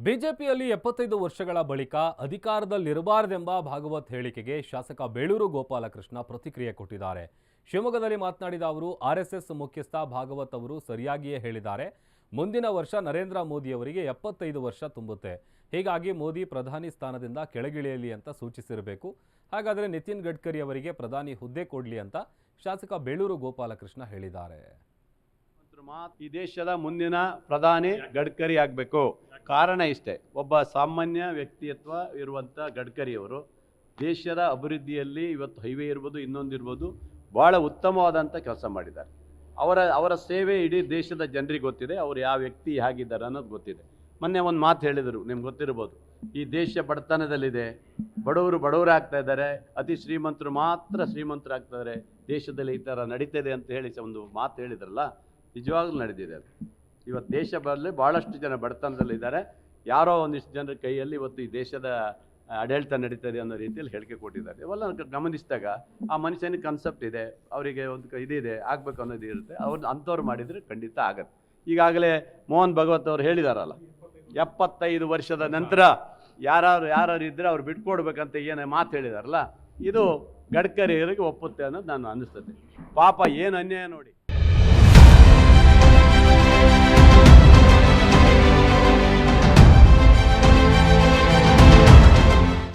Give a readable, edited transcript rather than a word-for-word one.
ಬಿಜೆಪಿಯಲ್ಲಿ 75 ವರ್ಷಗಳ ಬಳಿಕ ಅಧಿಕಾರದಲ್ಲಿರಬಾರದೆಂಬ ಭಾಗವತ್ ಹೇಳಿಕೆಗೆ ಶಾಸಕ ಬೇಳೂರು ಗೋಪಾಲಕೃಷ್ಣ ಪ್ರತಿಕ್ರಿಯೆ ಕೊಟ್ಟಿದ್ದಾರೆ. ಶಿವಮೊಗ್ಗದಲ್ಲಿ ಮಾತನಾಡಿದ ಅವರು, ಆರ್ಎಸ್ಎಸ್ ಮುಖ್ಯಸ್ಥ ಭಾಗವತ್ ಅವರು ಸರಿಯಾಗಿಯೇ ಹೇಳಿದ್ದಾರೆ. ಮುಂದಿನ ವರ್ಷ ನರೇಂದ್ರ ಮೋದಿ ಅವರಿಗೆ 75 ವರ್ಷ ತುಂಬುತ್ತೆ. ಹೀಗಾಗಿ ಮೋದಿ ಪ್ರಧಾನಿ ಸ್ಥಾನದಿಂದ ಕೆಳಗಿಳಿಯಲಿ ಅಂತ ಸೂಚಿಸಿರಬೇಕು. ಹಾಗಾದರೆ ನಿತಿನ್ ಗಡ್ಕರಿ ಅವರಿಗೆ ಪ್ರಧಾನಿ ಹುದ್ದೆ ಕೊಡಲಿ ಅಂತ ಶಾಸಕ ಬೇಳೂರು ಗೋಪಾಲಕೃಷ್ಣ ಹೇಳಿದ್ದಾರೆ. ಈ ದೇಶದ ಮುಂದಿನ ಪ್ರಧಾನಿ ಗಡ್ಕರಿ ಆಗಬೇಕು. ಕಾರಣ ಇಷ್ಟೇ, ಒಬ್ಬ ಸಾಮಾನ್ಯ ವ್ಯಕ್ತಿತ್ವ ಇರುವಂಥ ಗಡ್ಕರಿಯವರು ದೇಶದ ಅಭಿವೃದ್ಧಿಯಲ್ಲಿ ಇವತ್ತು ಹೈವೇ ಇರ್ಬೋದು, ಇನ್ನೊಂದಿರ್ಬೋದು, ಭಾಳ ಉತ್ತಮವಾದಂಥ ಕೆಲಸ ಮಾಡಿದ್ದಾರೆ. ಅವರ ಸೇವೆ ಇಡೀ ದೇಶದ ಜನರಿಗೆ ಗೊತ್ತಿದೆ. ಅವರು ಯಾವ ವ್ಯಕ್ತಿ ಹೇಗಿದ್ದಾರೆ ಅನ್ನೋದು ಗೊತ್ತಿದೆ. ಮೊನ್ನೆ ಒಂದು ಮಾತು ಹೇಳಿದರು, ನಿಮ್ಗೆ ಗೊತ್ತಿರ್ಬೋದು, ಈ ದೇಶ ಬಡತನದಲ್ಲಿದೆ, ಬಡವರಾಗ್ತಾ ಇದ್ದಾರೆ, ಅತಿ ಶ್ರೀಮಂತರು ಮಾತ್ರ ಶ್ರೀಮಂತರಾಗ್ತಾ ಇದ್ದಾರೆ, ದೇಶದಲ್ಲಿ ಈ ಥರ ನಡೀತಿದೆ ಅಂತ ಹೇಳಿ ಒಂದು ಮಾತು ಹೇಳಿದ್ರಲ್ಲ, ನಿಜವಾಗ್ಲೂ ನಡೆದಿದೆ ಅದು. ಇವತ್ತು ದೇಶದಲ್ಲಿ ಭಾಳಷ್ಟು ಜನ ಬಡತನದಲ್ಲಿದ್ದಾರೆ. ಯಾರೋ ಒಂದಿಷ್ಟು ಜನರ ಕೈಯಲ್ಲಿ ಇವತ್ತು ಈ ದೇಶದ ಆಡಳಿತ ನಡೀತದೆ ಅನ್ನೋ ರೀತಿಯಲ್ಲಿ ಹೇಳಿಕೆ ಕೊಟ್ಟಿದ್ದಾರೆ. ಇವೆಲ್ಲ ಗಮನಿಸಿದಾಗ ಆ ಮನುಷ್ಯನಿಗೆ ಕನ್ಸೆಪ್ಟ್ ಇದೆ, ಅವರಿಗೆ ಒಂದು ಇದಿದೆ, ಆಗಬೇಕು ಅನ್ನೋದು ಇರುತ್ತೆ. ಅಂಥವ್ರು ಮಾಡಿದರೆ ಖಂಡಿತ ಆಗತ್ತೆ. ಈಗಾಗಲೇ ಮೋಹನ್ ಭಗವತ್ ಅವರು ಹೇಳಿದಾರಲ್ಲ, 75 ವರ್ಷದ ನಂತರ ಯಾರು ಇದ್ದರೆ ಅವ್ರು ಬಿಟ್ಕೊಡ್ಬೇಕಂತ ಏನು ಮಾತು ಹೇಳಿದಾರಲ್ಲ, ಇದು ಗಡ್ಕರಿಯವರಿಗೆ ಒಪ್ಪುತ್ತೆ ಅನ್ನೋದು ನಾನು ಅನ್ನಿಸ್ತದೆ. ಪಾಪ ಏನು ಅನ್ಯಾಯ ನೋಡಿ.